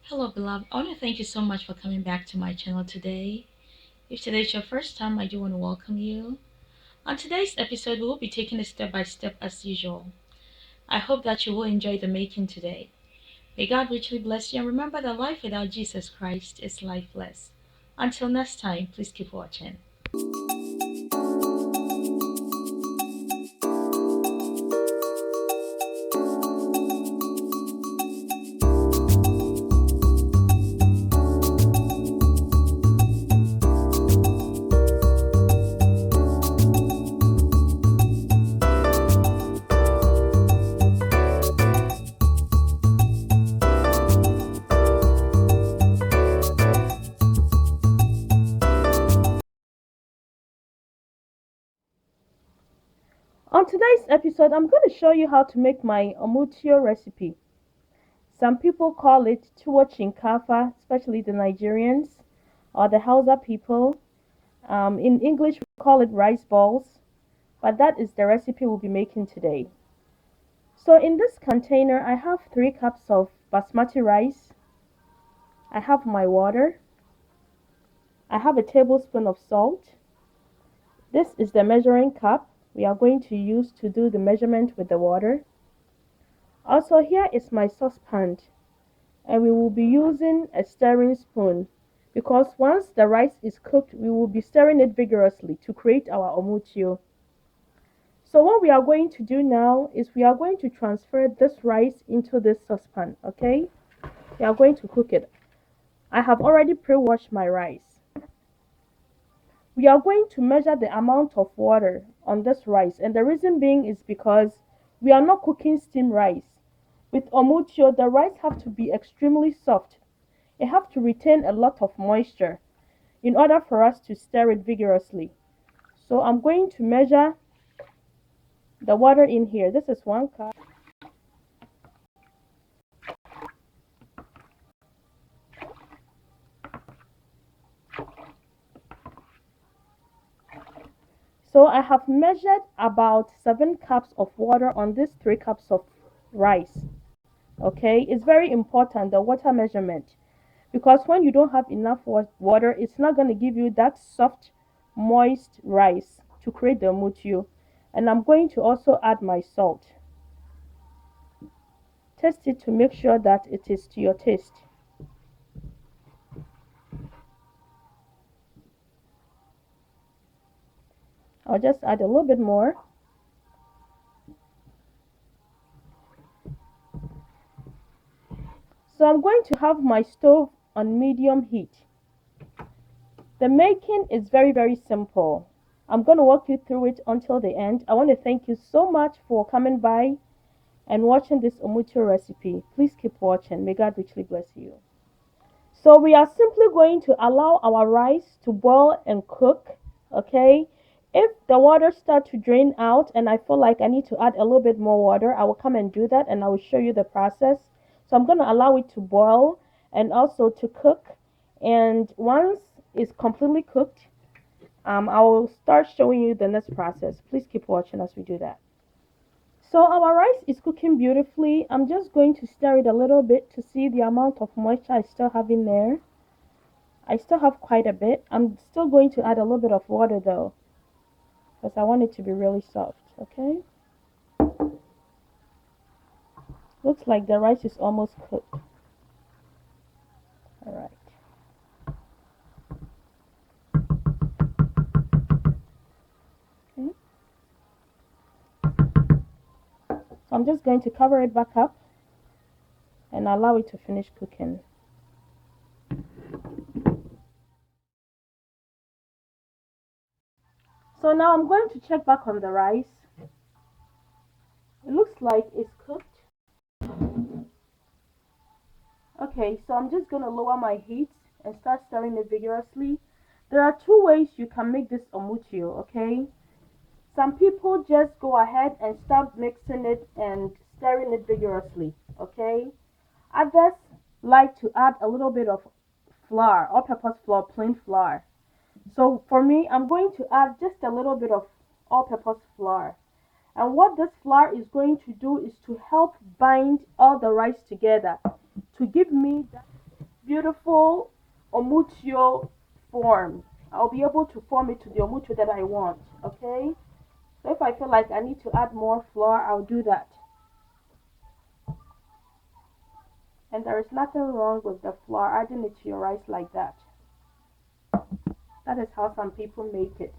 Hello, beloved. I want to thank you so much for coming back to my channel today. If today is your first time, I do want to welcome you. On today's episode, we will be taking it step by step as usual. I hope that you will enjoy the making today. May God richly bless you and remember that life without Jesus Christ is lifeless. Until next time, please keep watching. On today's episode, I'm going to show you how to make my omutio recipe. Some people call it TUO SHINKAFA, especially the Nigerians or the Hausa people. In English, we call it rice balls, but that is the recipe we'll be making today. So in this container, I have 3 cups of basmati rice. I have my water. I have a tablespoon of salt. This is the measuring cup we are going to use to do the measurement with the water. Also, here is my saucepan, and we will be using a stirring spoon because once the rice is cooked, we will be stirring it vigorously to create our omutio. So what we are going to do now is we are going to transfer this rice into this saucepan, okay? We are going to cook it. I have already pre-washed my rice. We are going to measure the amount of water on this rice, and the reason being is because we are not cooking steamed rice. With omutio, the rice have to be extremely soft. It have to retain a lot of moisture in order for us to stir it vigorously. So I'm going to measure the water in here. This is 1 cup. So I have measured about 7 cups of water on these 3 cups of rice. Okay, it's very important the water measurement because when you don't have enough water, it's not going to give you that soft, moist rice to create the mutu. And I'm going to also add my salt. Taste it to make sure that it is to your taste. I'll just add a little bit more. So I'm going to have my stove on medium heat. The making is very simple. I'm going to walk you through it until the end. I want to thank you so much for coming by and watching this omucho recipe. Please keep watching. May God richly bless you. So we are simply going to allow our rice to boil and cook, okay? If the water start to drain out and I feel like I need to add a little bit more water, I will come and do that and I will show you the process. So I'm going to allow it to boil and also to cook. And once it's completely cooked, I will start showing you the next process. Please keep watching as we do that. So our rice is cooking beautifully. I'm just going to stir it a little bit to see the amount of moisture I still have in there. I still have quite a bit. I'm still going to add a little bit of water though, because I want it to be really soft, okay? Looks like the rice is almost cooked. Alright. Okay. So I'm just going to cover it back up and allow it to finish cooking. So now I'm going to check back on the rice. It looks like it's cooked. Okay, so I'm just going to lower my heat and start stirring it vigorously. There are 2 ways you can make this omutio, okay? Some people just go ahead and start mixing it and stirring it vigorously, okay? Others like to add a little bit of flour, all-purpose flour, plain flour. So for me, I'm going to add just a little bit of all-purpose flour. And what this flour is going to do is to help bind all the rice together to give me that beautiful omutio form. I'll be able to form it to the omutio that I want. Okay. So if I feel like I need to add more flour, I'll do that. And there is nothing wrong with the flour, adding it to your rice like that. That is how some people make it.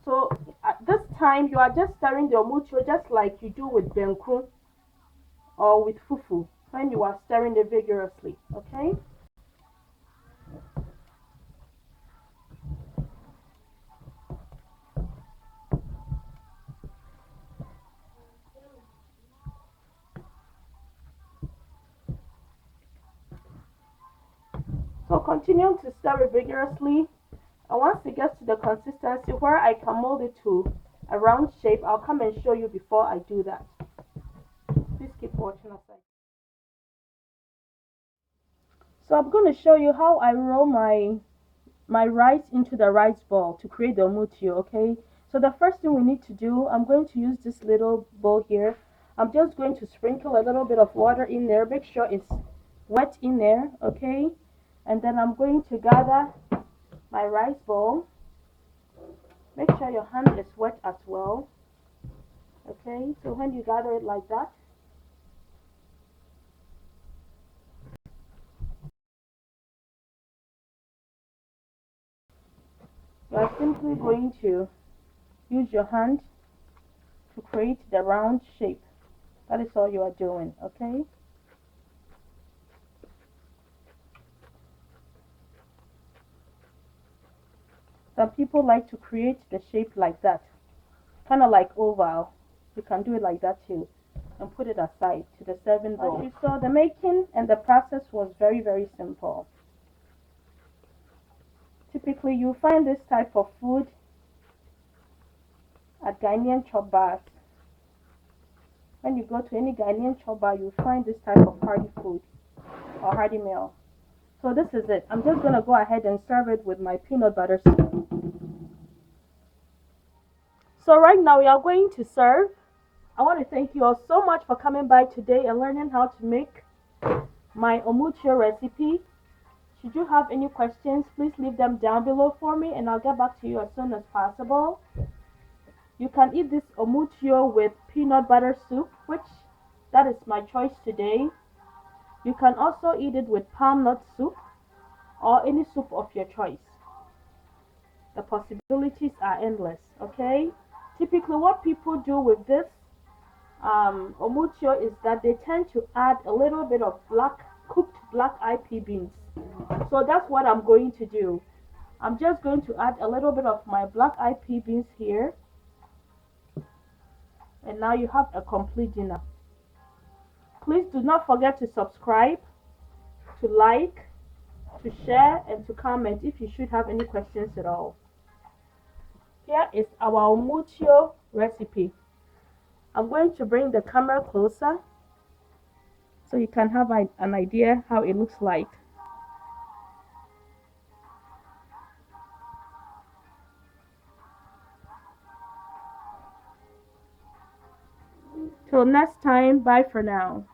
So at this time, you are just stirring the omutio just like you do with benku or with fufu when you are stirring it vigorously. Okay. So continue to stir it vigorously. And once it gets to the consistency where I can mold it to a round shape, I'll come and show you before I do that. Please keep watching aside. So I'm going to show you how I roll my rice into the rice ball to create the omutio, okay? So the first thing we need to do, I'm going to use this little bowl here. I'm just going to sprinkle a little bit of water in there. Make sure it's wet in there, okay? And then I'm going to gather my rice bowl. Make sure your hand is wet as well, okay? So when you gather it like that, you are simply going to use your hand to create the round shape. That is all you are doing, okay? Some people like to create the shape like that, kind of like oval. You can do it like that too, and put it aside to the serving bowl. As you saw, the making and the process was very, very simple. Typically, you find this type of food at Ghanaian chop bars. When you go to any Ghanaian chop bar, you find this type of hearty food or hearty meal. So this is it. I'm just going to go ahead and serve it with my peanut butter soup. So right now we are going to serve. I want to thank you all so much for coming by today and learning how to make my omutio recipe. Should you have any questions, please leave them down below for me and I'll get back to you as soon as possible. You can eat this omutio with peanut butter soup, which that is my choice today. You can also eat it with palm nut soup or any soup of your choice. The possibilities are endless, okay? Typically what people do with this omutio is that they tend to add a little bit of cooked black eyed pea beans. So that's what I'm going to do. I'm just going to add a little bit of my black eyed pea beans here. And now you have a complete dinner. Please do not forget to subscribe, to like, to share, and to comment if you should have any questions at all. Here is our omutio recipe. I'm going to bring the camera closer so you can have an idea how it looks like. Till next time, bye for now.